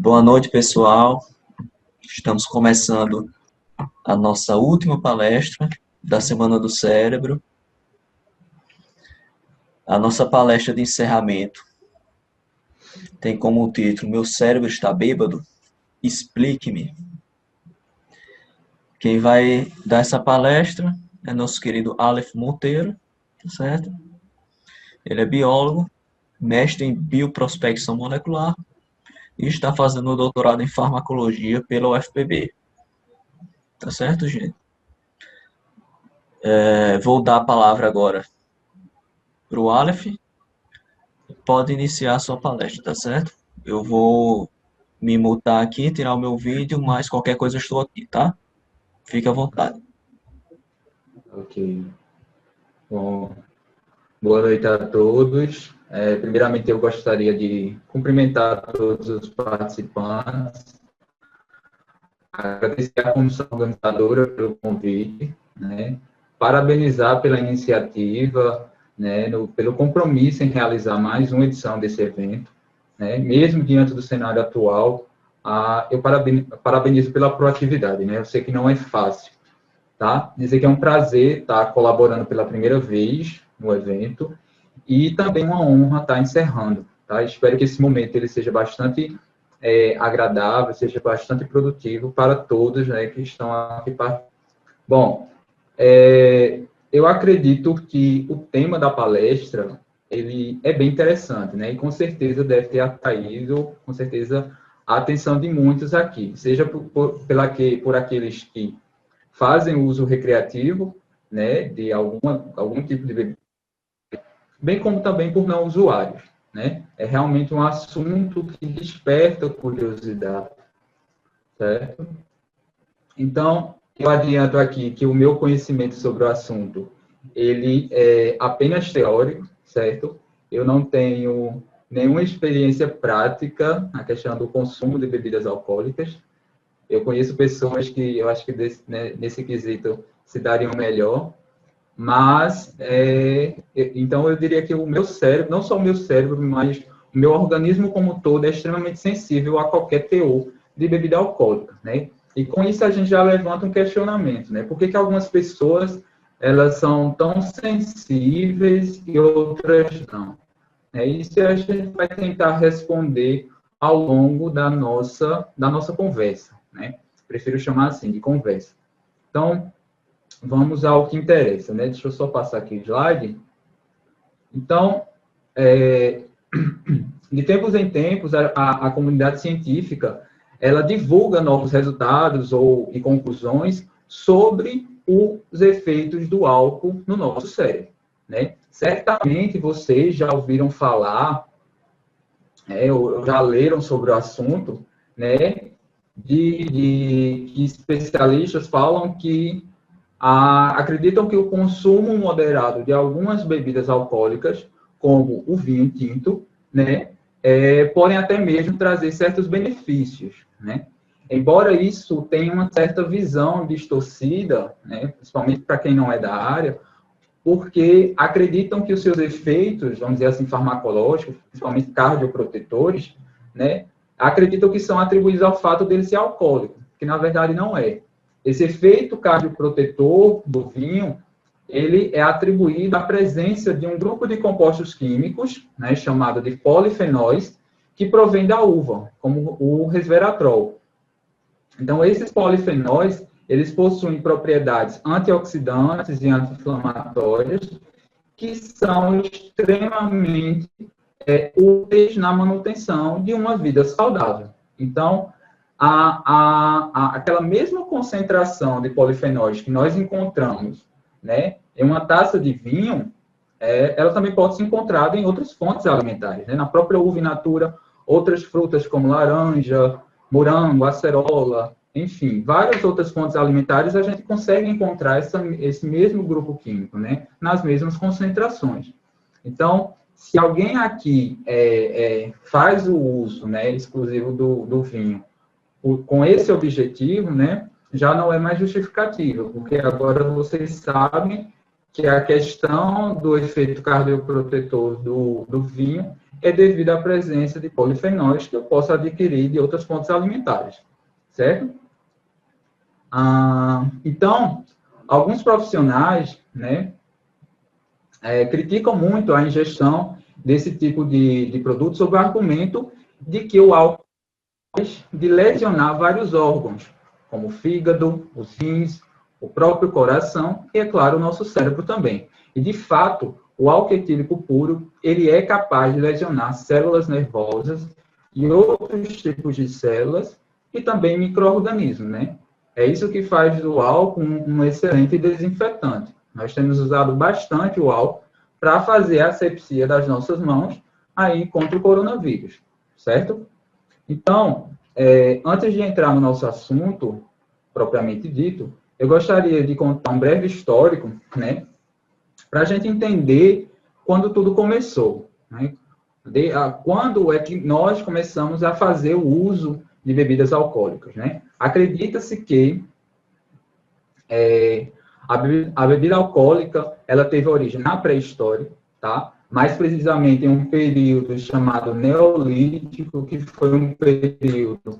Boa noite, pessoal. Estamos começando a nossa última palestra da Semana do Cérebro. A nossa palestra de encerramento tem como título Meu cérebro está bêbado? Explique-me. Quem vai dar essa palestra é nosso querido Aleph Monteiro, tá certo? Ele é biólogo, mestre em bioprospecção molecular e está fazendo o doutorado em farmacologia pela UFPB. Tá certo, gente? Vou dar a palavra agora para o Aleph. Pode iniciar a sua palestra, tá certo? Eu vou me mutar aqui, tirar o meu vídeo, mas qualquer coisa eu estou aqui, tá? Fique à vontade. Ok. Bom, boa noite a todos. Primeiramente, eu gostaria de cumprimentar todos os participantes, agradecer à comissão organizadora pelo convite, né? Parabenizar pela iniciativa, né? Pelo compromisso em realizar mais uma edição desse evento, né? Mesmo diante do cenário atual, eu parabenizo pela proatividade, né? Eu sei que não é fácil, tá? Dizer que é um prazer estar colaborando pela primeira vez no evento e também uma honra estar encerrando, tá? Espero que esse momento ele seja bastante agradável, seja bastante produtivo para todos, né, que estão aqui. Bom, eu acredito que o tema da palestra ele é bem interessante, né? E com certeza deve ter atraído, com certeza, a atenção de muitos aqui, seja por aqueles que fazem uso recreativo, né, de algum tipo de bebida, bem como também por não usuários, né? É realmente um assunto que desperta curiosidade, certo? Então, eu adianto aqui que o meu conhecimento sobre o assunto, ele é apenas teórico, certo? Eu não tenho nenhuma experiência prática na questão do consumo de bebidas alcoólicas. Eu conheço pessoas que eu acho que nesse quesito se dariam melhor, mas, então eu diria que o meu cérebro, não só o meu cérebro, mas o meu organismo como um todo é extremamente sensível a qualquer teor de bebida alcoólica, né? E com isso a gente já levanta um questionamento, né? Por que algumas pessoas, elas são tão sensíveis e outras não? Isso a gente vai tentar responder ao longo da nossa conversa, né? Prefiro chamar assim, de conversa. Então, vamos ao que interessa, né? Deixa eu só passar aqui o slide. Então, de tempos em tempos, a comunidade científica, ela divulga novos resultados e conclusões sobre os efeitos do álcool no nosso cérebro, né? Certamente vocês já ouviram falar, ou já leram sobre o assunto, né? Que especialistas falam que acreditam que o consumo moderado de algumas bebidas alcoólicas, como o vinho tinto, né, podem até mesmo trazer certos benefícios, né? Embora isso tenha uma certa visão distorcida, né, principalmente para quem não é da área, porque acreditam que os seus efeitos, vamos dizer assim, farmacológicos, principalmente cardioprotetores, né, acreditam que são atribuídos ao fato dele ser alcoólico, que na verdade não é. Esse efeito cardioprotetor do vinho, ele é atribuído à presença de um grupo de compostos químicos, né, chamado de polifenóis, que provém da uva, como o resveratrol. Então, esses polifenóis, eles possuem propriedades antioxidantes e anti-inflamatórias que são extremamente úteis na manutenção de uma vida saudável. Então, aquela mesma concentração de polifenóis que nós encontramos, né, em uma taça de vinho, ela também pode ser encontrada em outras fontes alimentares, né, na própria uva in natura, outras frutas como laranja, morango, acerola, enfim, várias outras fontes alimentares a gente consegue encontrar esse mesmo grupo químico, né, nas mesmas concentrações. Então, se alguém aqui faz o uso, né, exclusivo do vinho com esse objetivo, né, já não é mais justificatível, porque agora vocês sabem que a questão do efeito cardioprotetor do vinho é devido à presença de polifenóis que eu posso adquirir de outras fontes alimentares, certo? Então, alguns profissionais, né, criticam muito a ingestão desse tipo de produto sob o argumento de que o álcool de lesionar vários órgãos, como o fígado, os rins, o próprio coração e, é claro, o nosso cérebro também. E, de fato, o álcool etílico puro, ele é capaz de lesionar células nervosas e outros tipos de células e também micro-organismos, né? É isso que faz do álcool um excelente desinfetante. Nós temos usado bastante o álcool para fazer a asepsia das nossas mãos aí contra o coronavírus, certo? Então, antes de entrar no nosso assunto, propriamente dito, eu gostaria de contar um breve histórico, né, para a gente entender quando tudo começou, né? Quando é que nós começamos a fazer o uso de bebidas alcoólicas, né? Acredita-se que a bebida alcoólica, ela teve origem na pré-história, tá? Mais precisamente em um período chamado Neolítico, que foi um período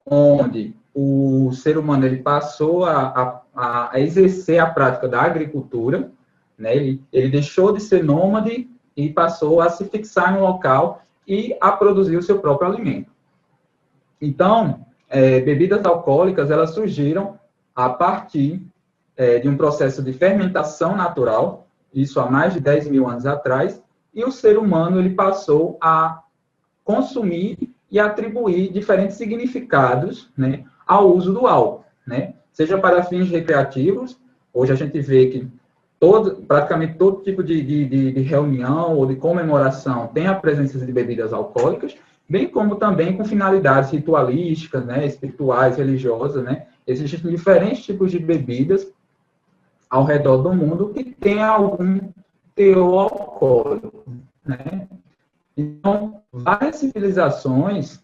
onde o ser humano ele passou a exercer a prática da agricultura, né? Ele deixou de ser nômade e passou a se fixar em um local e a produzir o seu próprio alimento. Então, bebidas alcoólicas, elas surgiram a partir de um processo de fermentação natural, isso há mais de 10 mil anos atrás, e o ser humano ele passou a consumir e atribuir diferentes significados, né, ao uso do álcool, né? Seja para fins recreativos, hoje a gente vê que praticamente todo tipo de reunião ou de comemoração tem a presença de bebidas alcoólicas, bem como também com finalidades ritualísticas, né, espirituais, religiosas, né? Existem diferentes tipos de bebidas ao redor do mundo que tem algum teor alcoólico, né? Então, várias civilizações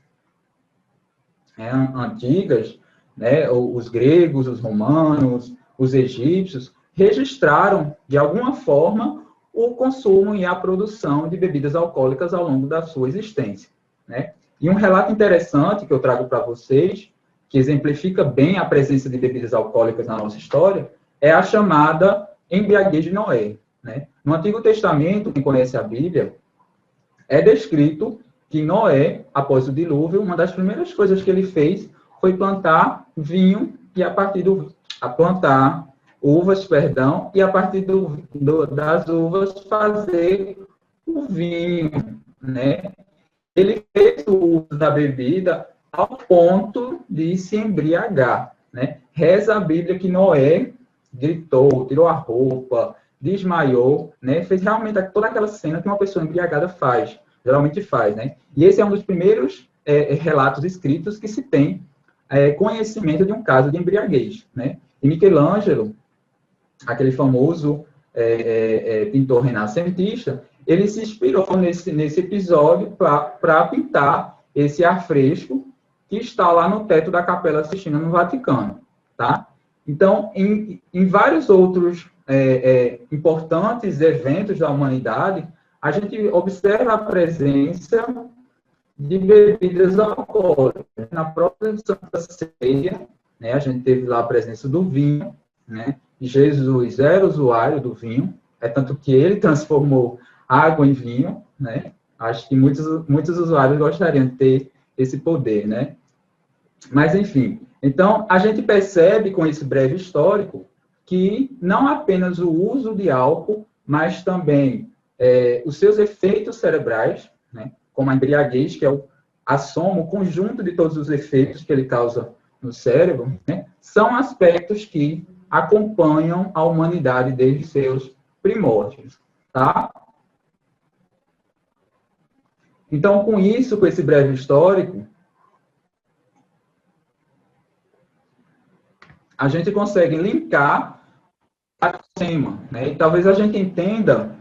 antigas, né, os gregos, os romanos, os egípcios, registraram, de alguma forma, o consumo e a produção de bebidas alcoólicas ao longo da sua existência, né? E um relato interessante que eu trago para vocês, que exemplifica bem a presença de bebidas alcoólicas na nossa história, é a chamada embriaguez de Noé, né? No Antigo Testamento, quem conhece a Bíblia, é descrito que Noé, após o dilúvio, uma das primeiras coisas que ele fez foi plantar vinho e plantar uvas, perdão, e a partir das uvas fazer o vinho, né? Ele fez o uso da bebida ao ponto de se embriagar, né? Reza a Bíblia que Noé gritou, tirou a roupa, desmaiou, né? Fez realmente toda aquela cena que uma pessoa embriagada geralmente faz, né? E esse é um dos primeiros relatos escritos que se tem conhecimento de um caso de embriaguez, né? E Michelangelo, aquele famoso pintor renascentista, ele se inspirou nesse episódio para pintar esse afresco que está lá no teto da Capela Sistina no Vaticano, tá? Então, em vários outros importantes eventos da humanidade, a gente observa a presença de bebidas alcoólicas. Na própria Santa Ceia, né, a gente teve lá a presença do vinho, né? Jesus era usuário do vinho, tanto que ele transformou água em vinho, né? Acho que muitos usuários gostariam de ter esse poder, né? Mas, enfim, então, a gente percebe com esse breve histórico que não apenas o uso de álcool, mas também os seus efeitos cerebrais, né, como a embriaguez, que é a soma, o conjunto de todos os efeitos que ele causa no cérebro, né, são aspectos que acompanham a humanidade desde seus primórdios, tá? Então, com isso, com esse breve histórico, a gente consegue linkar a tema, né? E talvez a gente entenda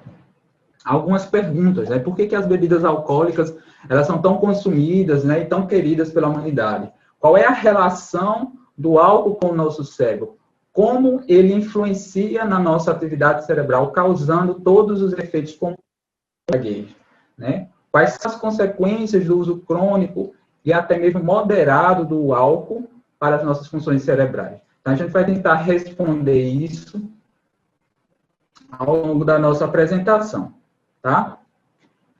algumas perguntas, né? Por que as bebidas alcoólicas elas são tão consumidas, né, e tão queridas pela humanidade? Qual é a relação do álcool com o nosso cérebro? como ele influencia na nossa atividade cerebral, causando todos os efeitos complexos, né? Quais são as consequências do uso crônico e até mesmo moderado do álcool para as nossas funções cerebrais. Então, a gente vai tentar responder isso ao longo da nossa apresentação, tá?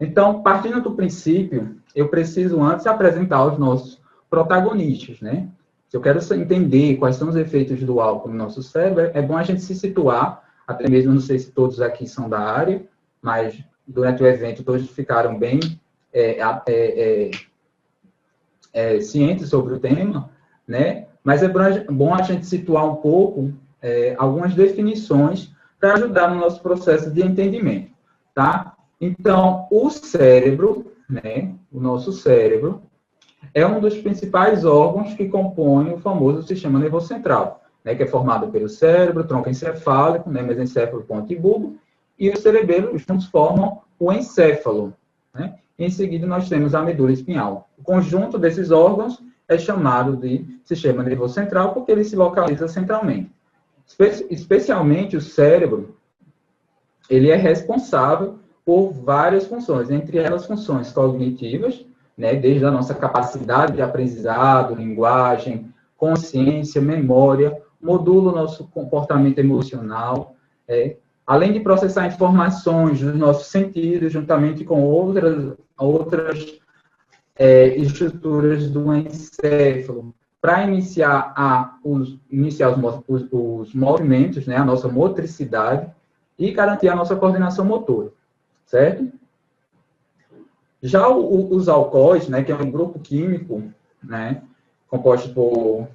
Então, partindo do princípio, eu preciso antes apresentar os nossos protagonistas, né? Se eu quero entender quais são os efeitos do álcool no nosso cérebro, é bom a gente se situar, até mesmo, não sei se todos aqui são da área, mas durante o evento todos ficaram bem cientes sobre o tema, né? Mas é bom a gente situar um pouco algumas definições para ajudar no nosso processo de entendimento, tá? Então, o cérebro, né? O nosso cérebro é um dos principais órgãos que compõem o famoso sistema nervoso central, né? Que é formado pelo cérebro, tronco encefálico, né? Mesencéfalo, ponto e bulbo, e o cerebelo, juntos formam o encéfalo, né? Em seguida, nós temos a medula espinhal. O conjunto desses órgãos é chamado de sistema nervoso central, porque ele se localiza centralmente. Especialmente o cérebro, ele é responsável por várias funções, entre elas funções cognitivas, né, desde a nossa capacidade de aprendizado, linguagem, consciência, memória, modula o nosso comportamento emocional, além de processar informações dos nossos sentidos, juntamente com outras estruturas do encéfalo, para iniciar os movimentos, né, a nossa motricidade, e garantir a nossa coordenação motora, certo? Já os alcoóis, né, que é um grupo químico, né, composto por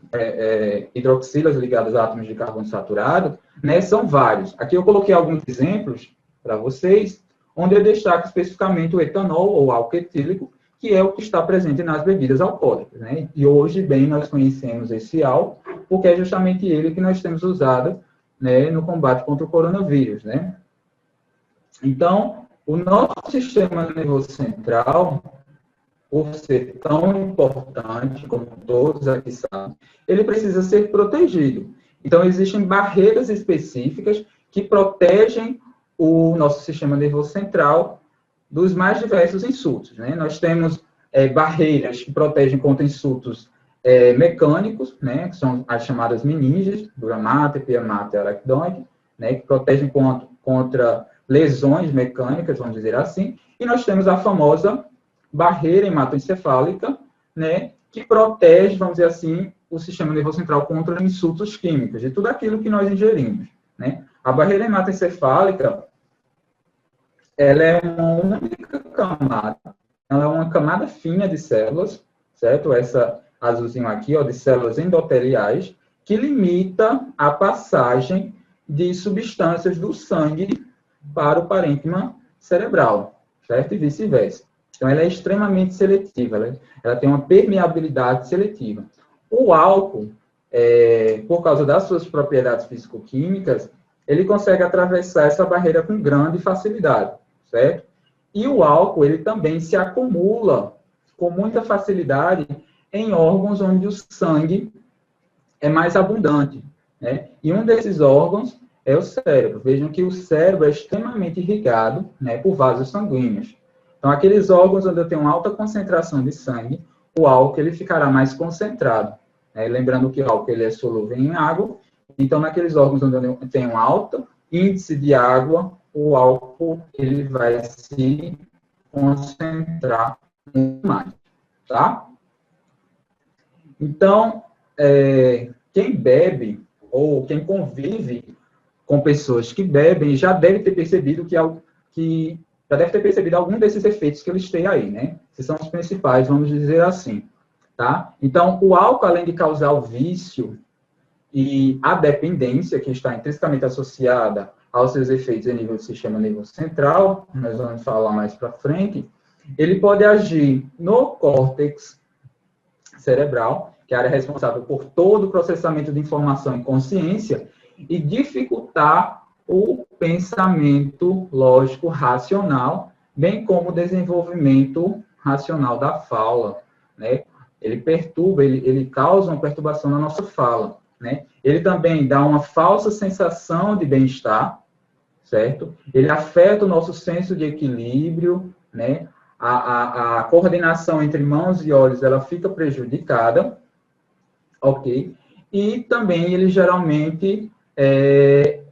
hidroxilas ligadas a átomos de carbono saturado, né, são vários. Aqui eu coloquei alguns exemplos para vocês, onde eu destaco especificamente o etanol, ou álcool etílico, que é o que está presente nas bebidas alcoólicas, né? E hoje, bem, nós conhecemos esse álcool, porque é justamente ele que nós temos usado, né, no combate contra o coronavírus, né? Então, o nosso sistema nervoso central, por ser tão importante, como todos aqui sabem, ele precisa ser protegido. Então, existem barreiras específicas que protegem o nosso sistema nervoso central dos mais diversos insultos, né? Nós temos barreiras que protegem contra insultos mecânicos, né? Que são as chamadas meninges, dura mater, pia mater, aracnoide, né? Que protegem contra lesões mecânicas, vamos dizer assim. E nós temos a famosa barreira hematoencefálica, né? Que protege, vamos dizer assim, o sistema nervoso central contra insultos químicos, de tudo aquilo que nós ingerimos, né? A barreira hematoencefálica, ela é uma única camada, ela é uma camada fina de células, certo? Essa azulzinho aqui, ó, de células endoteliais, que limita a passagem de substâncias do sangue para o parênquima cerebral, certo? E vice-versa. Então, ela é extremamente seletiva, ela tem uma permeabilidade seletiva. O álcool, por causa das suas propriedades físico-químicas, ele consegue atravessar essa barreira com grande facilidade, certo? E o álcool, ele também se acumula com muita facilidade em órgãos onde o sangue é mais abundante, né? E um desses órgãos é o cérebro. Vejam que o cérebro é extremamente irrigado, né, por vasos sanguíneos. Então, aqueles órgãos onde eu tenho alta concentração de sangue, o álcool ele ficará mais concentrado, né? Lembrando que o álcool ele é solúvel em água, então, naqueles órgãos onde eu tenho um alto índice de água, o álcool ele vai se concentrar muito mais, tá? Então, quem bebe ou quem convive com pessoas que bebem já deve ter percebido algum desses efeitos que eu listei aí, né? Que são os principais, vamos dizer assim, tá? Então, o álcool, além de causar o vício e a dependência, que está intrinsecamente associada aos seus efeitos a nível do sistema nervoso central, nós vamos falar mais para frente, ele pode agir no córtex cerebral, que é a área responsável por todo o processamento de informação e consciência, e dificultar o pensamento lógico racional, bem como o desenvolvimento racional da fala, né? Ele perturba, ele causa uma perturbação na nossa fala, né? Ele também dá uma falsa sensação de bem-estar, certo? Ele afeta o nosso senso de equilíbrio, né? A coordenação entre mãos e olhos, ela fica prejudicada, ok? E também ele geralmente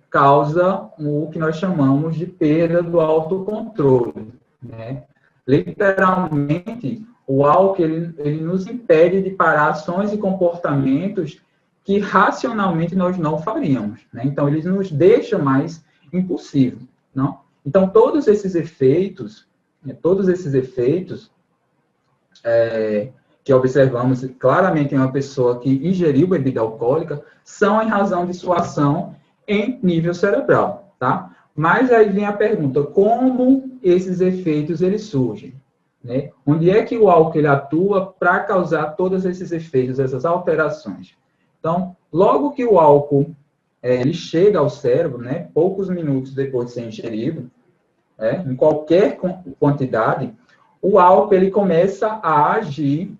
causa o que nós chamamos de perda do autocontrole, né? Literalmente, o álcool, ele nos impede de parar ações e comportamentos que racionalmente nós não faríamos, né? Então, ele nos deixa mais impulsivo, não? Então, todos esses efeitos que observamos claramente em uma pessoa que ingeriu bebida alcoólica são em razão de sua ação em nível cerebral, tá? Mas aí vem a pergunta, como esses efeitos eles surgem? Né? Onde é que o álcool ele atua para causar todos esses efeitos, essas alterações? Então, logo que o álcool ele chega ao cérebro, né, poucos minutos depois de ser ingerido, em qualquer quantidade, o álcool ele começa a agir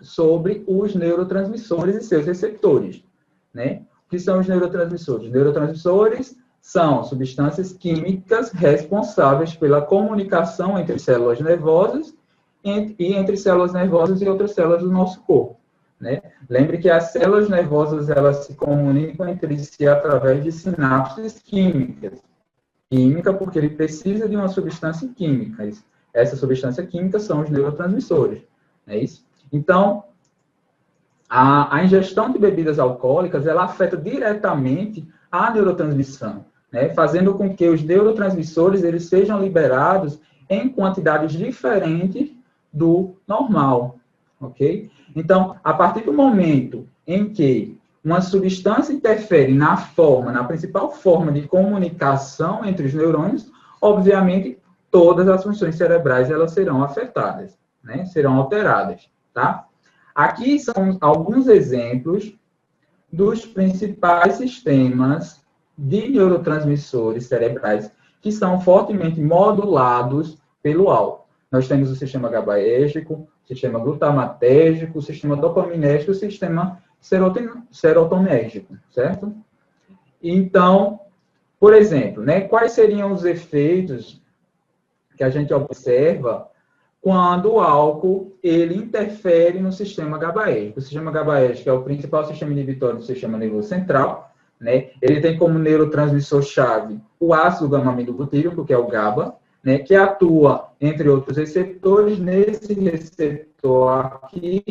sobre os neurotransmissores e seus receptores, né? O que são os neurotransmissores? Os neurotransmissores são substâncias químicas responsáveis pela comunicação entre células nervosas e entre células nervosas e outras células do nosso corpo, né? Lembre que as células nervosas elas se comunicam entre si através de sinapses químicas. Química porque ele precisa de uma substância química. Essa substância química são os neurotransmissores, não é isso? Então, a ingestão de bebidas alcoólicas, ela afeta diretamente a neurotransmissão, né? Fazendo com que os neurotransmissores eles sejam liberados em quantidades diferentes do normal, ok? Então, a partir do momento em que uma substância interfere na principal forma de comunicação entre os neurônios, obviamente, todas as funções cerebrais elas serão afetadas, né? Serão alteradas, tá? Aqui são alguns exemplos dos principais sistemas de neurotransmissores cerebrais que são fortemente modulados pelo álcool. Nós temos o sistema GABAérgico, o sistema glutamatérgico, o sistema dopaminérgico e o sistema serotonérgico, certo? Então, por exemplo, né, quais seriam os efeitos que a gente observa quando o álcool ele interfere no sistema GABAérgico? O sistema GABAérgico é o principal sistema inibitório do sistema nervoso central, né? Ele tem como neurotransmissor-chave o ácido gama-aminobutírico, que é o GABA, né, que atua, entre outros receptores, nesse receptor aqui,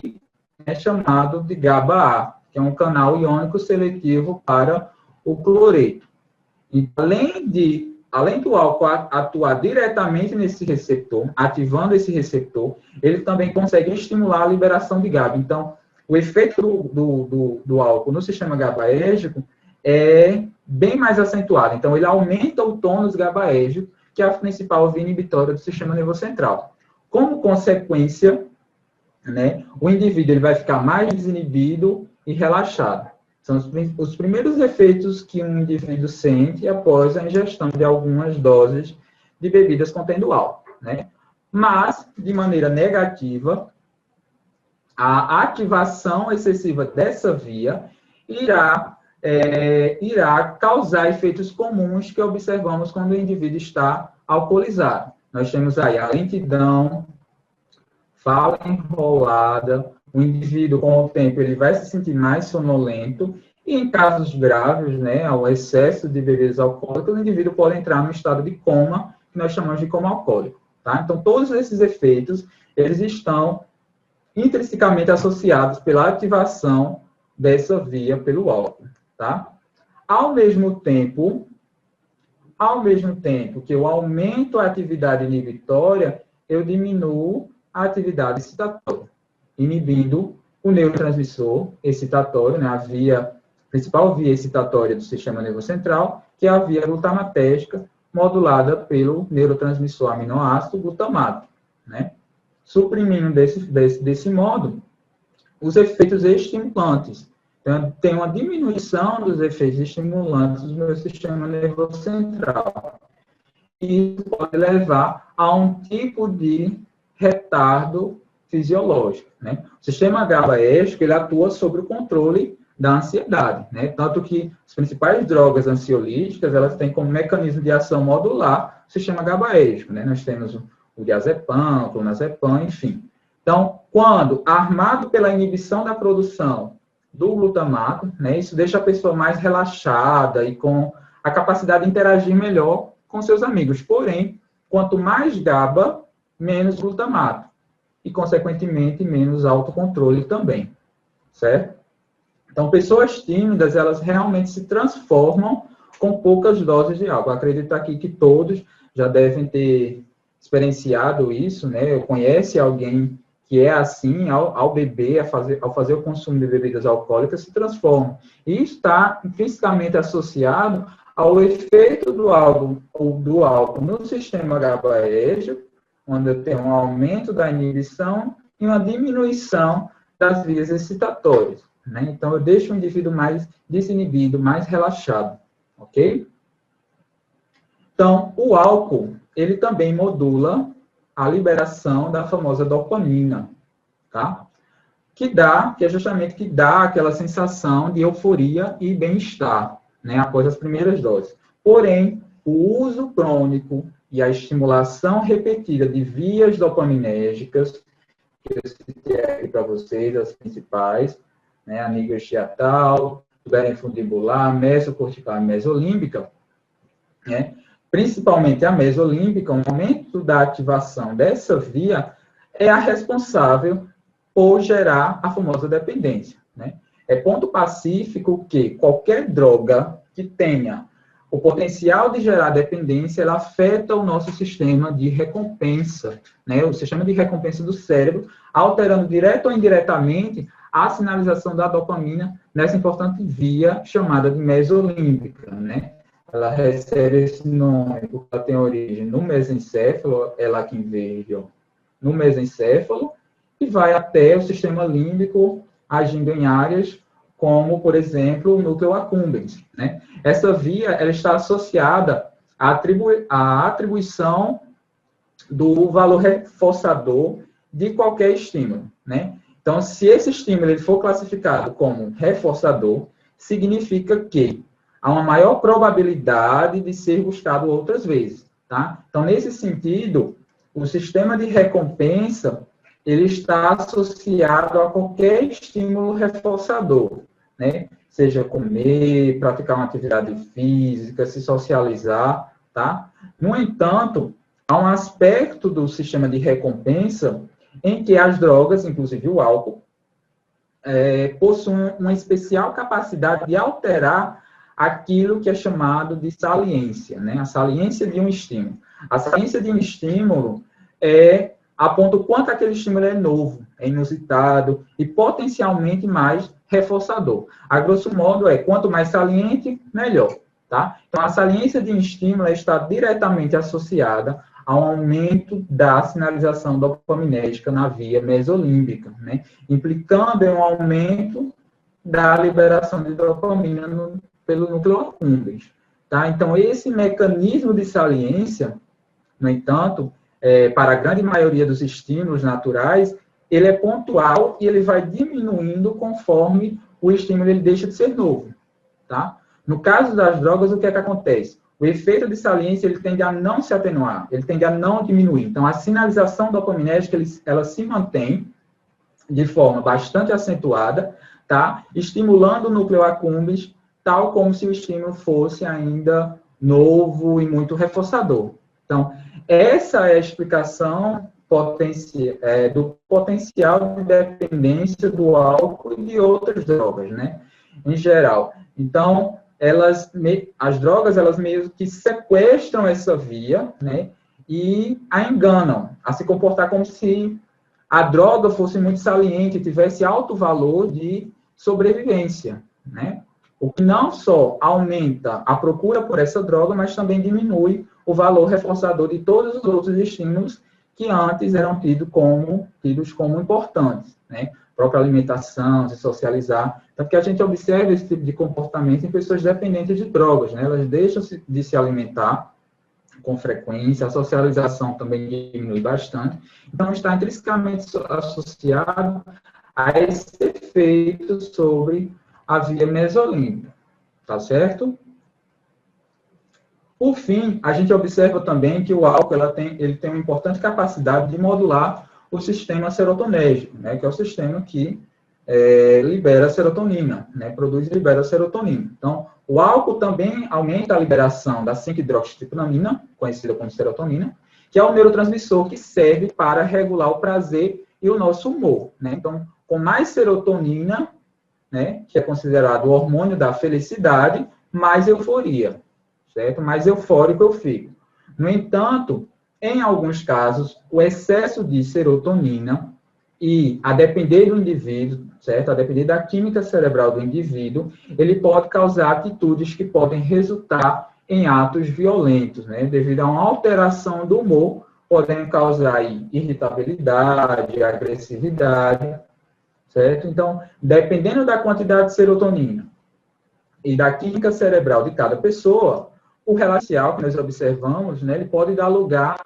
chamado de GABA-A, que é um canal iônico seletivo para o cloreto. E, além do álcool atuar diretamente nesse receptor, ativando esse receptor, ele também consegue estimular a liberação de GABA. Então, o efeito do álcool no sistema GABAérgico é bem mais acentuado. Então, ele aumenta o tônus GABAérgico, que é a principal via inibitória do sistema nervoso central. Como consequência, né, o indivíduo ele vai ficar mais desinibido e relaxado. São os primeiros efeitos que um indivíduo sente após a ingestão de algumas doses de bebidas contendo álcool, né? Mas, de maneira negativa, a ativação excessiva dessa via irá causar efeitos comuns que observamos quando o indivíduo está alcoolizado. Nós temos aí a lentidão, fala enrolada, o indivíduo, com o tempo, ele vai se sentir mais sonolento, e em casos graves, né, ao excesso de bebidas alcoólicas, o indivíduo pode entrar num estado de coma, que nós chamamos de coma alcoólico, tá? Então, todos esses efeitos, eles estão intrinsecamente associados pela ativação dessa via pelo álcool, tá? Ao mesmo tempo que eu aumento a atividade inibitória, eu diminuo a atividade excitatória, inibindo o neurotransmissor excitatório, né, a principal via excitatória do sistema nervoso central, que é a via glutamatérgica, modulada pelo neurotransmissor aminoácido glutamato, né? Suprimindo desse modo os efeitos estimulantes. Então, tem uma diminuição dos efeitos estimulantes do meu sistema nervoso central. E isso pode levar a um tipo de retardo fisiológico, né? O sistema GABAérgico, ele atua sobre o controle da ansiedade, né? Tanto que as principais drogas ansiolíticas, elas têm como mecanismo de ação modular o sistema GABAérgico, né? Nós temos o diazepam, o clonazepam, enfim. Então, quando armado pela inibição da produção do glutamato, né? Isso deixa a pessoa mais relaxada e com a capacidade de interagir melhor com seus amigos. Porém, quanto mais GABA, menos glutamato. E, consequentemente, menos autocontrole também. Certo? Então, pessoas tímidas, elas realmente se transformam com poucas doses de álcool. Eu acredito aqui que todos já devem ter experienciado isso, né? Conhece alguém que é assim, ao beber, ao fazer o consumo de bebidas alcoólicas, se transforma. E está intrinsecamente associado ao efeito do álcool no sistema GABAérgico, onde eu tenho um aumento da inibição e uma diminuição das vias excitatórias, né? Então, eu deixo o indivíduo mais desinibido, mais relaxado, ok? Então, o álcool, ele também modula a liberação da famosa dopamina, tá? Que é justamente que dá aquela sensação de euforia e bem-estar, né? Após as primeiras doses. Porém, o uso crônico e a estimulação repetida de vias dopaminérgicas, que eu citei aqui para vocês, as principais, né, a nigrostriatal, tuberofundibular, mesocortical e mesolímbica, né, principalmente a mesolímbica, o aumento da ativação dessa via é a responsável por gerar a famosa dependência, né? É ponto pacífico que qualquer droga que tenha o potencial de gerar dependência, ela afeta o nosso sistema de recompensa, né? O sistema de recompensa do cérebro, alterando direto ou indiretamente a sinalização da dopamina nessa importante via chamada de mesolímbica, né? Ela recebe esse nome porque ela tem origem no mesencéfalo, ela aqui em verde, ó, no mesencéfalo, e vai até o sistema límbico, agindo em áreas como, por exemplo, o núcleo accumbens, né? Essa via, ela está associada à atribuição do valor reforçador de qualquer estímulo, né? Então, se esse estímulo ele for classificado como reforçador, significa que há uma maior probabilidade de ser buscado outras vezes, tá? Então, nesse sentido, o sistema de recompensa, ele está associado a qualquer estímulo reforçador, né? Seja comer, praticar uma atividade física, se socializar, tá? No entanto, há um aspecto do sistema de recompensa em que as drogas, inclusive o álcool, possuem uma especial capacidade de alterar aquilo que é chamado de saliência, né? A saliência de um estímulo. A saliência de um estímulo aponta o quanto aquele estímulo é novo, é inusitado e potencialmente mais reforçador. A grosso modo, quanto mais saliente, melhor, tá? Então, a saliência de um estímulo está diretamente associada a um aumento da sinalização dopaminérgica na via mesolímbica, né? Implicando em um aumento da liberação de dopamina pelo núcleo accumbens, tá? Então, esse mecanismo de saliência, no entanto, para a grande maioria dos estímulos naturais, ele é pontual e ele vai diminuindo conforme o estímulo ele deixa de ser novo, tá? No caso das drogas, o que é que acontece? O efeito de saliência, ele tende a não se atenuar, ele tende a não diminuir. Então, a sinalização dopaminérgica, ela se mantém de forma bastante acentuada, tá? Estimulando o núcleo accumbens, tal como se o estímulo fosse ainda novo e muito reforçador. Então, essa é a explicação do potencial de dependência do álcool e de outras drogas, né? Em geral. Então, as drogas, elas meio que sequestram essa via, né? E a enganam a se comportar como se a droga fosse muito saliente, tivesse alto valor de sobrevivência, né? O que não só aumenta a procura por essa droga, mas também diminui o valor reforçador de todos os outros estímulos que antes eram tidos como importantes, né? A própria alimentação, se socializar. Então, que a gente observa esse tipo de comportamento em pessoas dependentes de drogas, né? Elas deixam de se alimentar com frequência, a socialização também diminui bastante. Então, está intrinsecamente associado a esse efeito sobre a via mesolímbica, tá certo? Por fim, a gente observa também que o álcool ele tem uma importante capacidade de modular o sistema serotonérgico, né, que é o sistema que libera serotonina, né, produz e libera serotonina. Então, o álcool também aumenta a liberação da 5-hidroxitriptamina, conhecida como serotonina, que é o neurotransmissor que serve para regular o prazer e o nosso humor, né? Então, com mais serotonina, né, que é considerado o hormônio da felicidade, mais euforia, certo? Mais eufórico eu fico. No entanto, em alguns casos, o excesso de serotonina e, a depender do indivíduo, certo? A depender da química cerebral do indivíduo, ele pode causar atitudes que podem resultar em atos violentos, né? Devido a uma alteração do humor, podem causar aí irritabilidade, agressividade, certo? Então, dependendo da quantidade de serotonina e da química cerebral de cada pessoa, o relacional que nós observamos, né, ele pode dar lugar,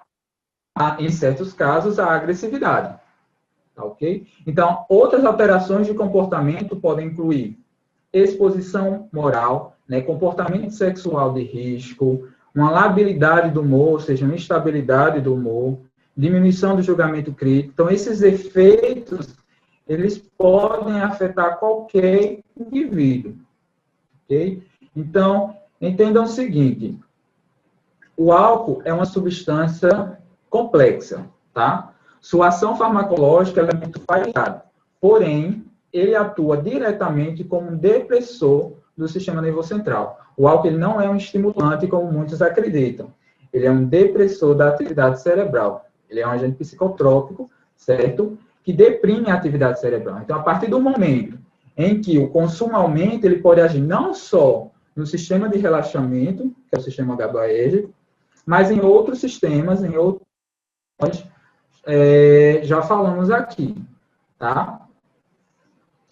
em certos casos, à agressividade. Tá, ok? Então, outras alterações de comportamento podem incluir exposição moral, né, comportamento sexual de risco, uma labilidade do humor, ou seja, uma instabilidade do humor, diminuição do julgamento crítico. Então, esses efeitos, eles podem afetar qualquer indivíduo. Ok? Então, entendam o seguinte, o álcool é uma substância complexa, tá? Sua ação farmacológica é muito variada, porém, ele atua diretamente como um depressor do sistema nervoso central. O álcool ele não é um estimulante, como muitos acreditam. Ele é um depressor da atividade cerebral. Ele é um agente psicotrópico, certo? Que deprime a atividade cerebral. Então, a partir do momento em que o consumo aumenta, ele pode agir não só no sistema de relaxamento, que é o sistema GABAérgico, mas em outros sistemas, em outros já falamos aqui, tá?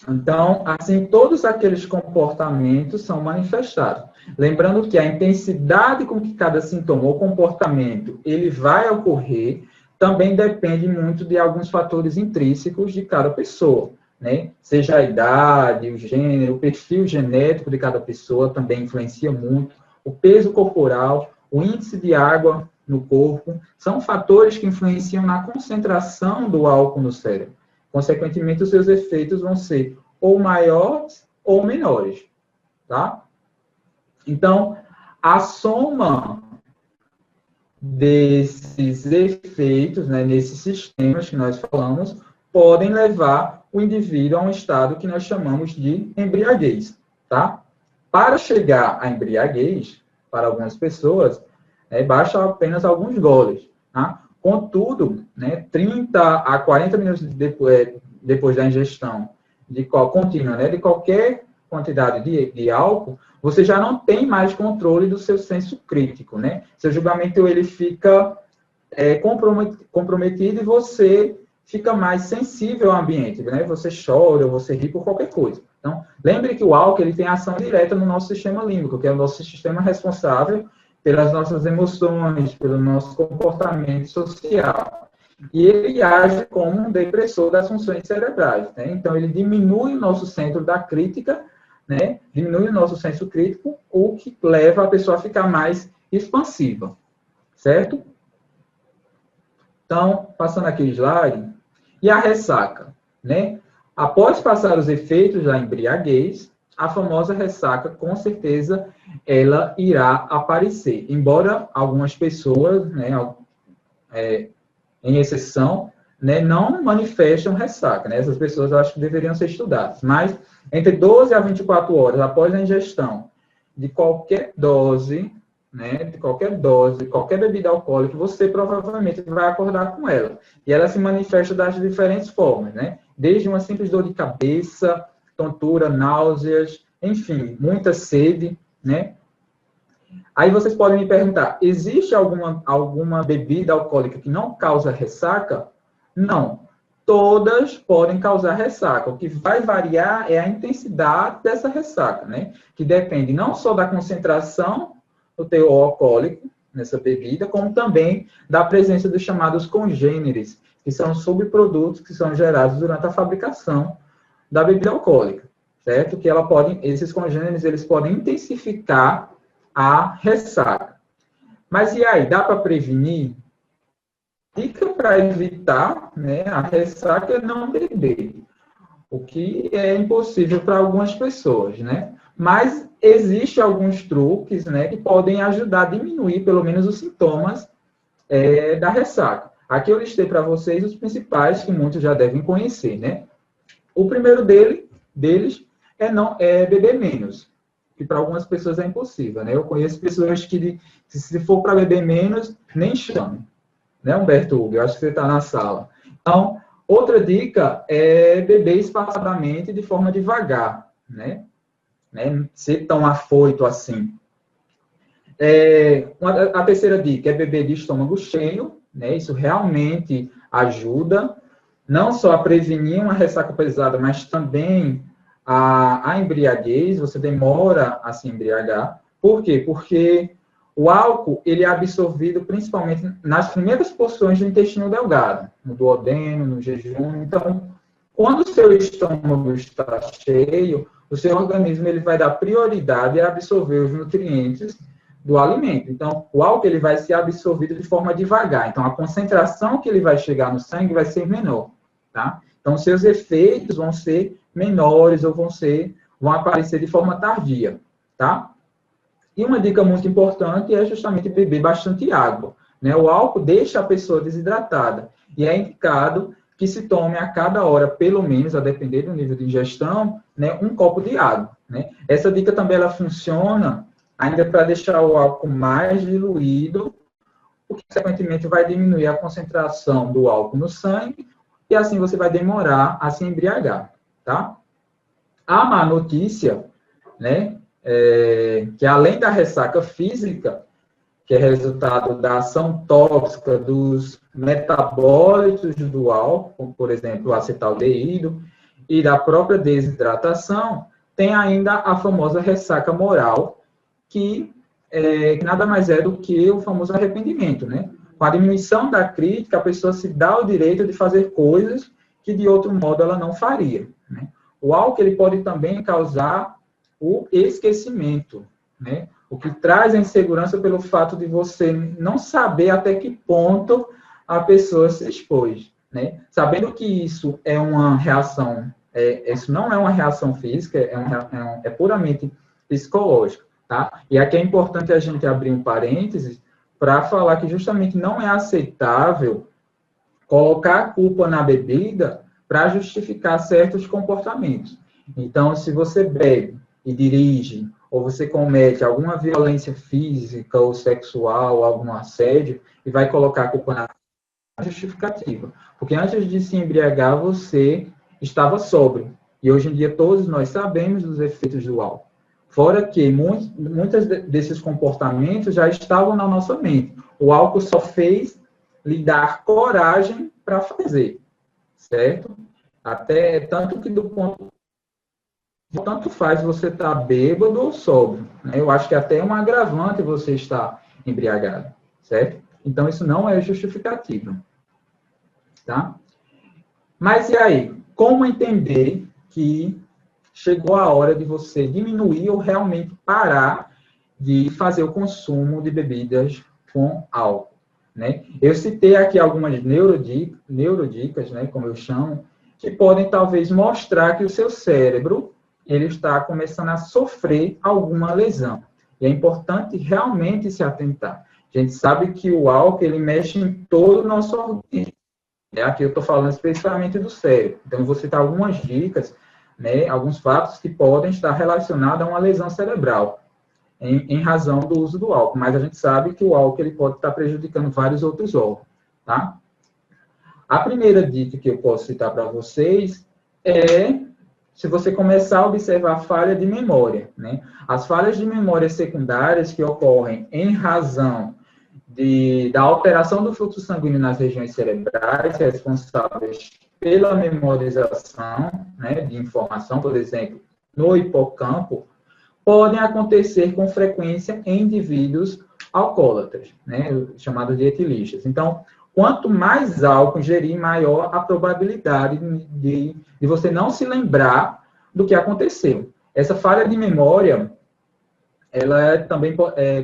Então, assim, todos aqueles comportamentos são manifestados. Lembrando que a intensidade com que cada sintoma ou comportamento ele vai ocorrer também depende muito de alguns fatores intrínsecos de cada pessoa, né? Seja a idade, o gênero, o perfil genético de cada pessoa também influencia muito, o peso corporal, o índice de água no corpo, são fatores que influenciam na concentração do álcool no cérebro. Consequentemente, os seus efeitos vão ser ou maiores ou menores, tá? Então, a soma desses efeitos, né, nesses sistemas que nós falamos, podem levar o indivíduo a um estado que nós chamamos de embriaguez, tá? Para chegar à embriaguez, para algumas pessoas, basta apenas alguns goles, tá? Contudo, né, 30 a 40 minutos depois da ingestão contínua, né, de qualquer quantidade de álcool, você já não tem mais controle do seu senso crítico, né? Seu julgamento ele fica comprometido e você fica mais sensível ao ambiente, né? Você chora, você ri por qualquer coisa. Então, lembre que o álcool ele tem ação direta no nosso sistema límbico, que é o nosso sistema responsável pelas nossas emoções, pelo nosso comportamento social. E ele age como um depressor das funções cerebrais, né? Então, ele diminui o nosso centro da crítica, né? Diminui o nosso senso crítico, o que leva a pessoa a ficar mais expansiva, certo? Então, passando aqui o slide, e a ressaca, né? Após passar os efeitos da embriaguez, a famosa ressaca, com certeza, ela irá aparecer. Embora algumas pessoas, né, em exceção, né, não manifestam ressaca, né? Essas pessoas eu acho que deveriam ser estudadas. Mas, entre 12 a 24 horas após a ingestão de qualquer dose, né, qualquer bebida alcoólica, você provavelmente vai acordar com ela. E ela se manifesta das diferentes formas, né? Desde uma simples dor de cabeça, tontura, náuseas, enfim, muita sede, né? Aí vocês podem me perguntar, existe alguma bebida alcoólica que não causa ressaca? Não. Todas podem causar ressaca. O que vai variar é a intensidade dessa ressaca, né? Que depende não só da concentração do teor alcoólico nessa bebida, como também da presença dos chamados congêneres, que são subprodutos que são gerados durante a fabricação da bebida alcoólica. certo? Que esses congêneres, eles podem intensificar a ressaca. Mas e aí, dá para prevenir? Dica para evitar, né, a ressaca é não beber, o que é impossível para algumas pessoas, né? Mas existem alguns truques, né, que podem ajudar a diminuir, pelo menos, os sintomas da ressaca. Aqui eu listei para vocês os principais, que muitos já devem conhecer, né? O primeiro deles é beber menos, que para algumas pessoas é impossível, né? Eu conheço pessoas que, se for para beber menos, nem chamam, né, Humberto Hugo? Eu acho que você está na sala. Então, outra dica é beber espaçadamente de forma devagar, né? Ser tão afoito assim. A terceira dica é beber de estômago cheio, né? Isso realmente ajuda, não só a prevenir uma ressaca pesada, mas também a embriaguez, você demora a se embriagar. Por quê? Porque o álcool, ele é absorvido principalmente nas primeiras porções do intestino delgado, no duodeno, no jejum. Então, quando o seu estômago está cheio, o seu organismo ele vai dar prioridade a absorver os nutrientes do alimento. Então, o álcool ele vai ser absorvido de forma devagar. Então, a concentração que ele vai chegar no sangue vai ser menor, tá? Então, seus efeitos vão ser menores ou vão aparecer de forma tardia, tá? E uma dica muito importante é justamente beber bastante água, né? O álcool deixa a pessoa desidratada e é indicado que se tome a cada hora, pelo menos, a depender do nível de ingestão, né, um copo de água, né? Essa dica também ela funciona ainda para deixar o álcool mais diluído, o que, consequentemente, vai diminuir a concentração do álcool no sangue, e assim você vai demorar a se embriagar, tá? A má notícia, né, que além da ressaca física, que é resultado da ação tóxica dos metabólitos do álcool, como, por exemplo, o acetaldeído, e da própria desidratação, tem ainda a famosa ressaca moral, que nada mais é do que o famoso arrependimento, né? Com a diminuição da crítica, a pessoa se dá o direito de fazer coisas que, de outro modo, ela não faria, né? O álcool ele pode também causar o esquecimento, né? O que traz a insegurança pelo fato de você não saber até que ponto a pessoa se expôs, né? Sabendo que isso é uma reação, isso não é uma reação física, é puramente psicológica, tá? E aqui é importante a gente abrir um parênteses para falar que justamente não é aceitável colocar a culpa na bebida para justificar certos comportamentos. Então, se você bebe e dirige, ou você comete alguma violência física ou sexual, algum assédio, e vai colocar a culpa na justificativa. Porque antes de se embriagar, você estava sóbrio. E hoje em dia todos nós sabemos dos efeitos do álcool. Fora que muitos desses comportamentos já estavam na nossa mente. O álcool só fez lhe dar coragem para fazer, certo? Até tanto que do ponto tanto faz você estar bêbado ou sóbrio, né? Eu acho que até é um agravante você estar embriagado, certo? Então isso não é justificativo, tá? Mas e aí? Como entender que chegou a hora de você diminuir ou realmente parar de fazer o consumo de bebidas com álcool, né? Eu citei aqui algumas neurodicas, né, como eu chamo, que podem talvez mostrar que o seu cérebro ele está começando a sofrer alguma lesão. E é importante realmente se atentar. A gente sabe que o álcool ele mexe em todo o nosso organismo. Aqui eu estou falando especificamente do cérebro. Então, eu vou citar algumas dicas, né, alguns fatos que podem estar relacionados a uma lesão cerebral, em razão do uso do álcool. Mas a gente sabe que o álcool ele pode estar prejudicando vários outros órgãos, tá? A primeira dica que eu posso citar para vocês é se você começar a observar a falha de memória, né? As falhas de memória secundárias que ocorrem em razão da alteração do fluxo sanguíneo nas regiões cerebrais responsáveis pela memorização, né, de informação, por exemplo, no hipocampo, podem acontecer com frequência em indivíduos alcoólatras, né, chamados de etilistas. Então, quanto mais álcool ingerir, maior a probabilidade de você não se lembrar do que aconteceu. Essa falha de memória, ela é também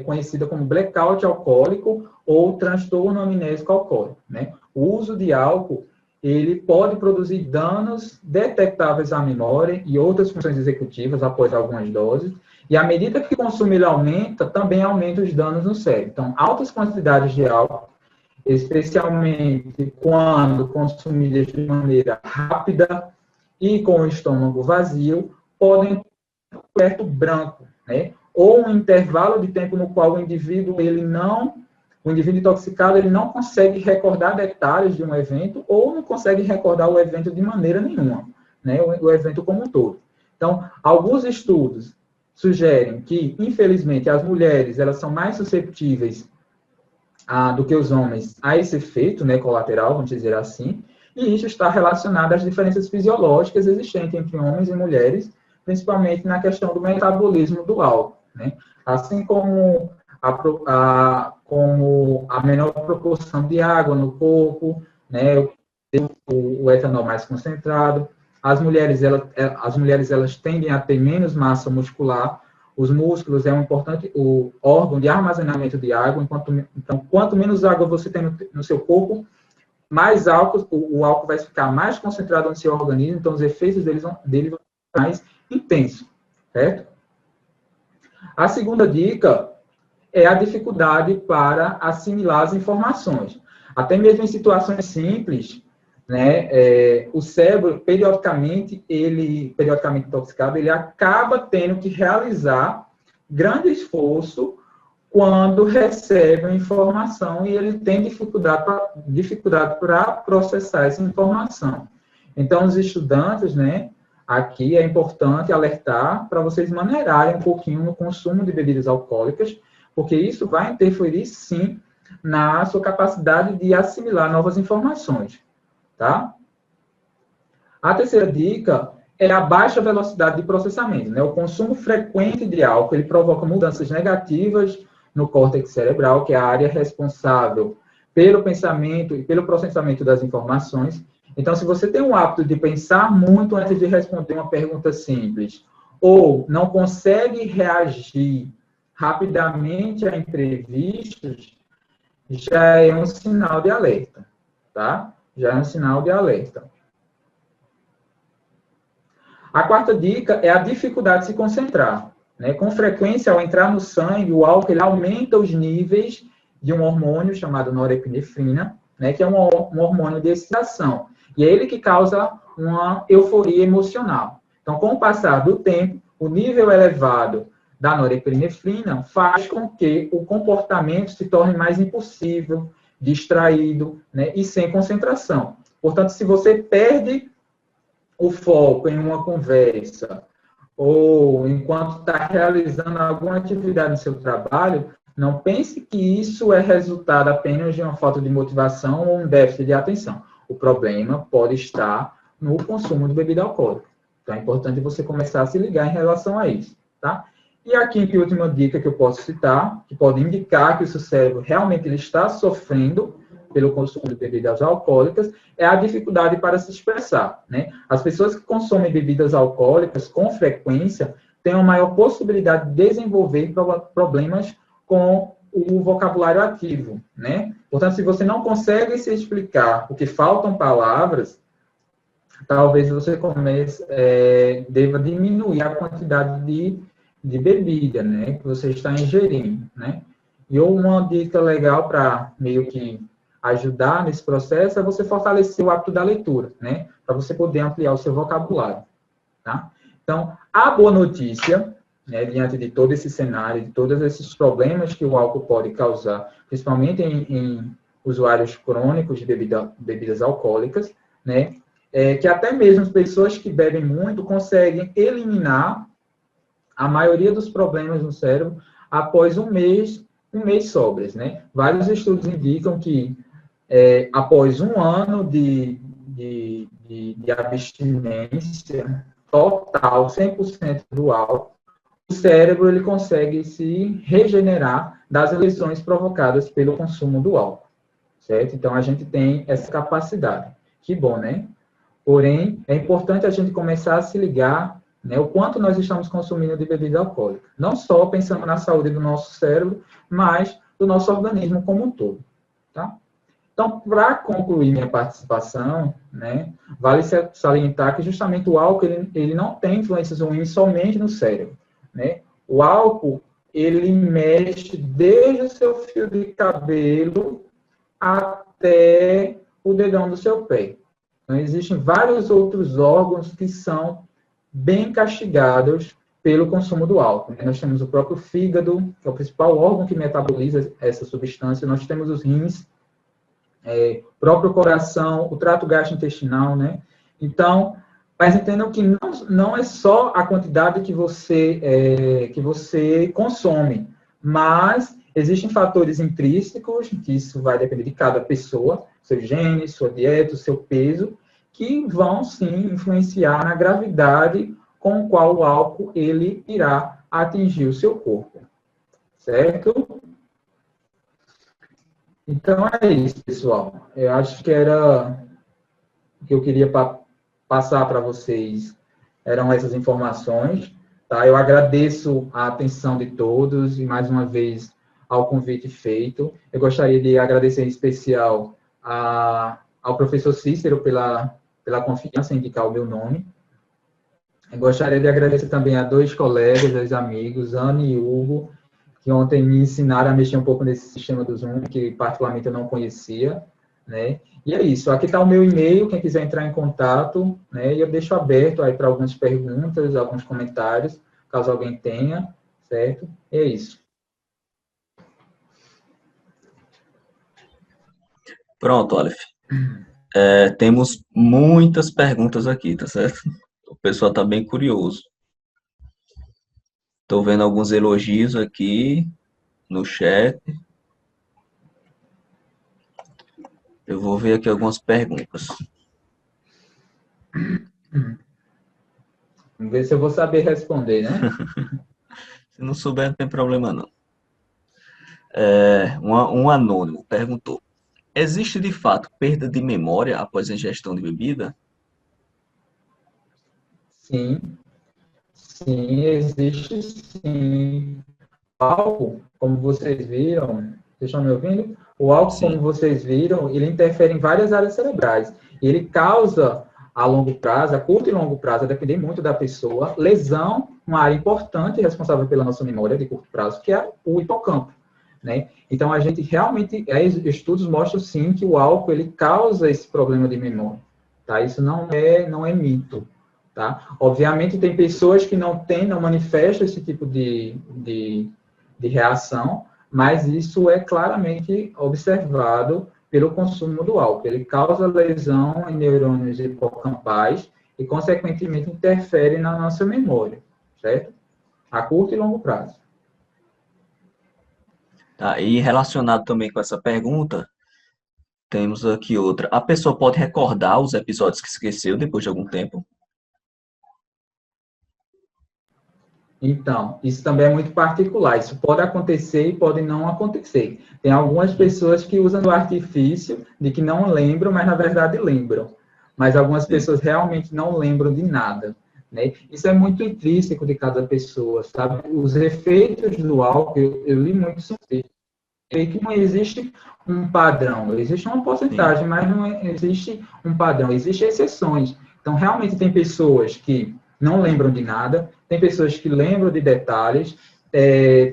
conhecida como blackout alcoólico ou transtorno amnésico alcoólico, né? O uso de álcool, ele pode produzir danos detectáveis à memória e outras funções executivas após algumas doses, e à medida que o consumo ele aumenta, também aumenta os danos no cérebro. Então, altas quantidades de álcool, especialmente quando consumidas de maneira rápida e com o estômago vazio, podem ter um perto branco, né? Ou um intervalo de tempo no qual o indivíduo intoxicado, ele não consegue recordar detalhes de um evento ou não consegue recordar o evento de maneira nenhuma, né? O evento como um todo. Então, alguns estudos sugerem que, infelizmente, as mulheres, elas são mais susceptíveis do que os homens a esse efeito, né, colateral, vamos dizer assim, e isso está relacionado às diferenças fisiológicas existentes entre homens e mulheres, principalmente na questão do metabolismo do álcool, né? Assim como a menor proporção de água no corpo, né, o etanol mais concentrado. As mulheres elas tendem a ter menos massa muscular. Os músculos é um importante órgão de armazenamento de água. Então, quanto menos água você tem no seu corpo, mais álcool, o álcool vai ficar mais concentrado no seu organismo. Então, os efeitos dele vão ser mais intensos, certo? A segunda dica é a dificuldade para assimilar as informações. Até mesmo em situações simples, né, o cérebro, periodicamente intoxicado, ele acaba tendo que realizar grande esforço quando recebe uma informação e ele tem dificuldade para processar essa informação. Então, os estudantes, né, aqui é importante alertar para vocês maneirarem um pouquinho no consumo de bebidas alcoólicas, porque isso vai interferir, sim, na sua capacidade de assimilar novas informações, tá? A terceira dica é a baixa velocidade de processamento, né? O consumo frequente de álcool, ele provoca mudanças negativas no córtex cerebral, que é a área responsável pelo pensamento e pelo processamento das informações. Então, se você tem o hábito de pensar muito antes de responder uma pergunta simples, ou não consegue reagir rapidamente a imprevistos, já é um sinal de alerta, tá? Já é um sinal de alerta. A quarta dica é a dificuldade de se concentrar, né? Com frequência, ao entrar no sangue, o álcool ele aumenta os níveis de um hormônio chamado norepinefrina, né? Que é um hormônio de excitação. E é ele que causa uma euforia emocional. Então, com o passar do tempo, o nível elevado da norepinefrina faz com que o comportamento se torne mais impossível, distraído, né, e sem concentração. Portanto, se você perde o foco em uma conversa ou enquanto está realizando alguma atividade no seu trabalho, não pense que isso é resultado apenas de uma falta de motivação ou um déficit de atenção. O problema pode estar no consumo de bebida alcoólica. Então, é importante você começar a se ligar em relação a isso, tá? E a quinta e última dica que eu posso citar, que pode indicar que o seu cérebro realmente ele está sofrendo pelo consumo de bebidas alcoólicas, é a dificuldade para se expressar, né? As pessoas que consomem bebidas alcoólicas com frequência têm uma maior possibilidade de desenvolver problemas com o vocabulário ativo, né? Portanto, se você não consegue se explicar porque faltam palavras, talvez você deva diminuir a quantidade de bebida, né, que você está ingerindo, né? E uma dica legal para meio que ajudar nesse processo é você fortalecer o hábito da leitura, né, para você poder ampliar o seu vocabulário, tá? Então, a boa notícia, né, diante de todo esse cenário, de todos esses problemas que o álcool pode causar, principalmente em usuários crônicos de bebidas alcoólicas, né, é que até mesmo as pessoas que bebem muito conseguem eliminar a maioria dos problemas no cérebro após um mês sóbrias, né? Vários estudos indicam que após um ano de abstinência total, 100% do álcool, o cérebro ele consegue se regenerar das lesões provocadas pelo consumo do álcool, certo? Então, a gente tem essa capacidade. Que bom, né? Porém, é importante a gente começar a se ligar né, o quanto nós estamos consumindo de bebida alcoólica. Não só pensando na saúde do nosso cérebro, mas do nosso organismo como um todo. Tá? Então, para concluir minha participação, né, vale salientar que justamente o álcool ele não tem influências ruins somente no cérebro. Né? O álcool, ele mexe desde o seu fio de cabelo até o dedão do seu pé. Então, existem vários outros órgãos que são bem castigados pelo consumo do álcool. Nós temos o próprio fígado, que é o principal órgão que metaboliza essa substância. Nós temos os rins, próprio coração, o trato gastrointestinal, né? Então, mas entendam que não é só a quantidade que você consome, mas existem fatores intrínsecos, que isso vai depender de cada pessoa, seu gene, sua dieta, seu peso, que vão, sim, influenciar na gravidade com qual o álcool ele irá atingir o seu corpo. Certo? Então, é isso, pessoal. Eu acho que era o que eu queria passar para vocês, eram essas informações. Tá? Eu agradeço a atenção de todos e, mais uma vez, ao convite feito. Eu gostaria de agradecer em especial ao professor Cícero pela confiança em indicar o meu nome. Eu gostaria de agradecer também a dois colegas, dois amigos, Ana e Hugo, que ontem me ensinaram a mexer um pouco nesse sistema do Zoom, que particularmente eu não conhecia, né? E é isso, aqui está o meu e-mail, quem quiser entrar em contato, né? E eu deixo aberto aí para algumas perguntas, alguns comentários, caso alguém tenha, certo? E é isso. Pronto, Aleph. Temos muitas perguntas aqui, tá certo? O pessoal está bem curioso. Estou vendo alguns elogios aqui no chat. Eu vou ver aqui algumas perguntas. Vamos ver se eu vou saber responder, né? Se não souber, não tem problema não. Um anônimo perguntou: existe de fato perda de memória após a ingestão de bebida? Sim, sim, existe sim. O álcool, como vocês viram, vocês estão me ouvindo? O álcool, Sim. como vocês viram, ele interfere em várias áreas cerebrais. Ele causa, a longo prazo, a curto e longo prazo, a depender muito da pessoa, lesão, uma área importante responsável pela nossa memória de curto prazo, que é o hipocampo. Né? Então, a gente realmente, estudos mostram sim que o álcool ele causa esse problema de memória. Tá? Isso não é mito. Tá? Obviamente, tem pessoas que não manifestam esse tipo de reação, mas isso é claramente observado pelo consumo do álcool. Ele causa lesão em neurônios hipocampais e, consequentemente, interfere na nossa memória, certo? A curto e longo prazo. Tá, e relacionado também com essa pergunta, temos aqui outra. A pessoa pode recordar os episódios que esqueceu depois de algum tempo? Então, isso também é muito particular. Isso pode acontecer e pode não acontecer. Tem algumas pessoas que usam o artifício de que não lembram, mas na verdade lembram. Mas algumas Sim, pessoas realmente não lembram de nada. Né? Isso é muito intrínseco de cada pessoa, sabe? Os efeitos do álcool, eu li muito sobre isso, é que não existe um padrão. Existe uma sim. porcentagem, mas não existe um padrão. Existem exceções. Então, realmente, tem pessoas que não lembram de nada, tem pessoas que lembram de detalhes,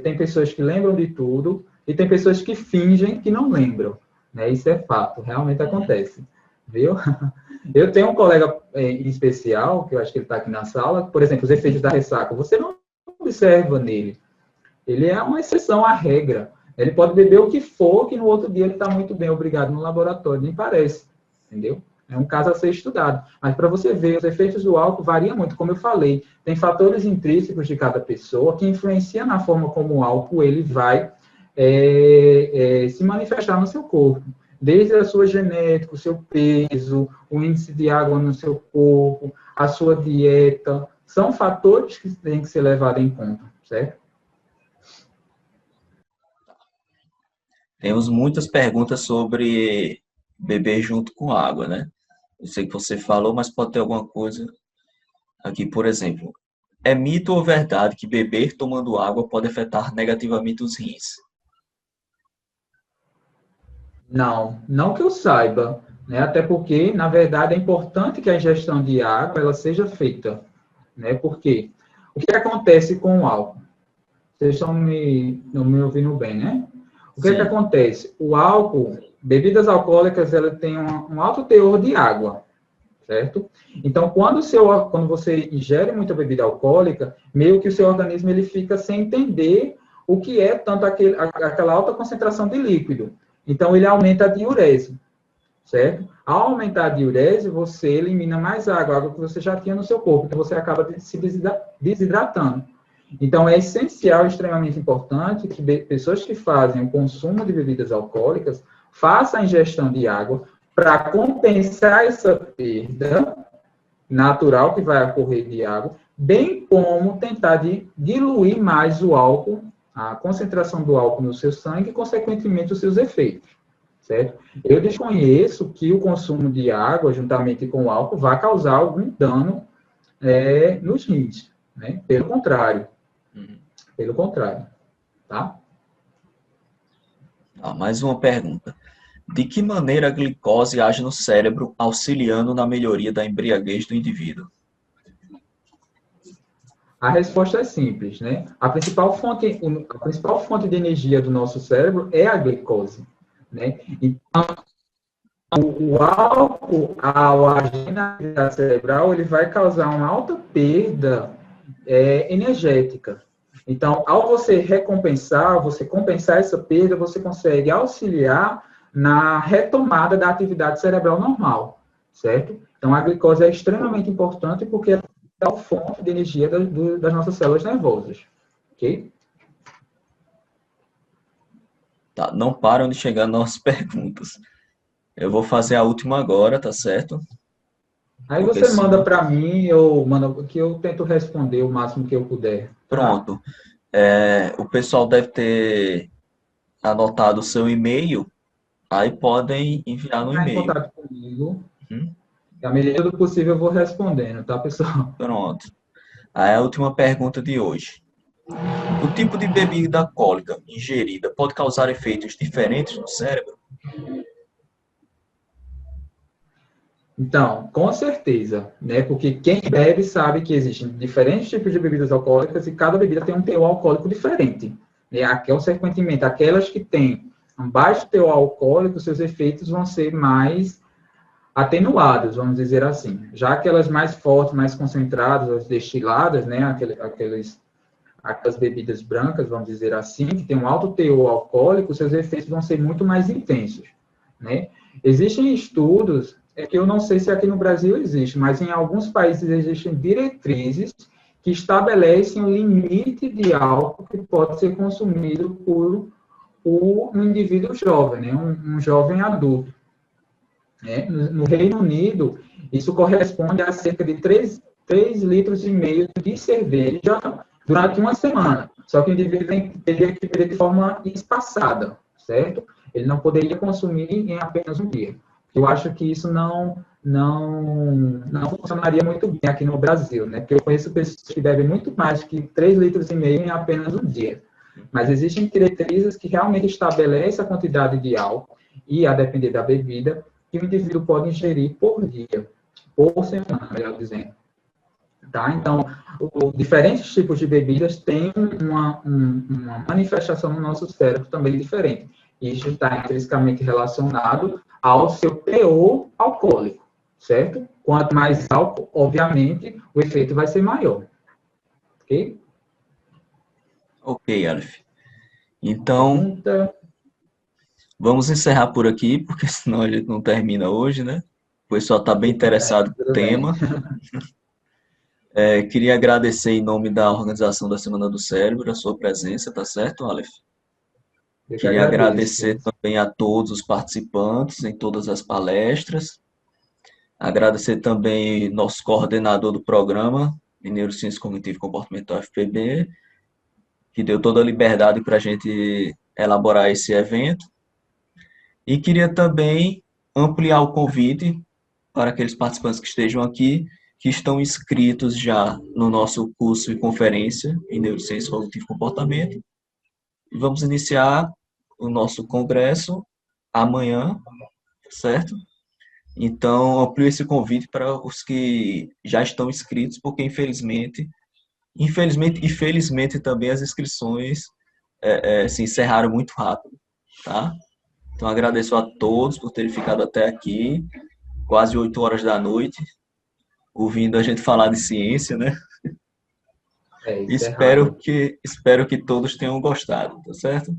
tem pessoas que lembram de tudo, e tem pessoas que fingem que não lembram. Né? Isso é fato, realmente acontece. Viu? Eu tenho um colega em especial, que eu acho que ele está aqui na sala, por exemplo, os efeitos da ressaca, você não observa nele. Ele é uma exceção à regra. Ele pode beber o que for, que no outro dia ele está muito bem, obrigado, no laboratório, nem parece, entendeu? É um caso a ser estudado. Mas para você ver, os efeitos do álcool variam muito, como eu falei. Tem fatores intrínsecos de cada pessoa que influenciam na forma como o álcool ele vai se manifestar no seu corpo. Desde a sua genética, o seu peso, o índice de água no seu corpo, a sua dieta, são fatores que têm que ser levados em conta, certo? Temos muitas perguntas sobre beber junto com água, né? Eu sei que você falou, mas pode ter alguma coisa aqui, por exemplo. É mito ou verdade que beber tomando água pode afetar negativamente os rins? Não, não que eu saiba, né? Até porque, na verdade, é importante que a ingestão de água ela seja feita, né? Porque o que acontece com o álcool? Vocês estão não me ouvindo bem, né? O que Sim. acontece? O álcool, bebidas alcoólicas, ela tem um alto teor de água, certo? Então, quando você ingere muita bebida alcoólica, meio que o seu organismo ele fica sem entender o que é tanto aquela alta concentração de líquido. Então, ele aumenta a diurese, certo? Ao aumentar a diurese, você elimina mais água que você já tinha no seu corpo, então você acaba se desidratando. Então, é essencial, extremamente importante, que pessoas que fazem o consumo de bebidas alcoólicas façam a ingestão de água para compensar essa perda natural que vai ocorrer de água, bem como tentar diluir mais o álcool, a concentração do álcool no seu sangue e, consequentemente, os seus efeitos, certo? Eu desconheço que o consumo de água, juntamente com o álcool, vai causar algum dano nos rins, né? Pelo contrário, tá? Mais uma pergunta. De que maneira a glicose age no cérebro, auxiliando na melhoria da embriaguez do indivíduo? A resposta é simples, né? A principal fonte de energia do nosso cérebro é a glicose, né? Então, o álcool, ao agir na atividade cerebral, ele vai causar uma alta perda energética. Então, ao você compensar essa perda, você consegue auxiliar na retomada da atividade cerebral normal, certo? Então, a glicose é extremamente importante porque é a fonte de energia das nossas células nervosas, ok? Tá, não param de chegar novas perguntas. Eu vou fazer a última agora, tá certo? Aí Porque você manda senão. para mim, ou manda que eu tento responder o máximo que eu puder, tá? Pronto. O pessoal deve ter anotado o seu e-mail, aí podem enviar no Entrar em e-mail. contato comigo, Uhum. à medida do possível eu vou respondendo, tá, pessoal? Pronto. Aí a última pergunta de hoje. O tipo de bebida alcoólica ingerida pode causar efeitos diferentes no cérebro? Então, com certeza, né? Porque quem bebe sabe que existem diferentes tipos de bebidas alcoólicas e cada bebida tem um teor alcoólico diferente. Né? Consequentemente, aquelas que têm um baixo teor alcoólico, seus efeitos vão ser mais atenuados, vamos dizer assim. Já aquelas mais fortes, mais concentradas, as destiladas, né? Aquelas bebidas brancas, vamos dizer assim, que tem um alto teor alcoólico, seus efeitos vão ser muito mais intensos, né? Existem estudos, é que eu não sei se aqui no Brasil existe, mas em alguns países existem diretrizes que estabelecem um limite de álcool que pode ser consumido por um indivíduo jovem, né? Um jovem adulto. Né? No Reino Unido, isso corresponde a cerca de 3 litros e meio de cerveja durante uma semana. Só que o indivíduo teria que beber de forma espaçada, certo? Ele não poderia consumir em apenas um dia. Eu acho que isso não funcionaria muito bem aqui no Brasil, né? Porque eu conheço pessoas que bebem muito mais que 3 litros e meio em apenas um dia. Mas existem diretrizes que realmente estabelecem a quantidade de álcool e, a depender da bebida, que o indivíduo pode ingerir por dia, por semana, melhor dizendo. Tá? Então, diferentes tipos de bebidas têm uma manifestação no nosso cérebro também diferente. Isso está intrinsecamente relacionado ao seu teor alcoólico, certo? Quanto mais álcool, obviamente, o efeito vai ser maior. Ok? Ok, Aleph. Então, Pergunta? vamos encerrar por aqui, porque senão a gente não termina hoje, né? O pessoal está bem interessado no Tudo bem. tema. Queria agradecer em nome da organização da Semana do Cérebro a sua presença, tá certo, Aleph? Eu que Queria agradecer agradeço. também a todos os participantes em todas as palestras. Agradecer também nosso coordenador do programa, de Neurociência Cognitiva e Comportamental FPB, que deu toda a liberdade para a gente elaborar esse evento. E queria também ampliar o convite para aqueles participantes que estejam aqui, que estão inscritos já no nosso curso e conferência em Neurociência Cognitivo e Comportamento. E vamos iniciar o nosso congresso amanhã, certo? Então, amplio esse convite para os que já estão inscritos, porque infelizmente e felizmente também as inscrições se encerraram muito rápido, tá? Então, agradeço a todos por terem ficado até aqui, quase 8 horas da noite, ouvindo a gente falar de ciência, né? Isso é raro. Espero que todos tenham gostado, tá certo?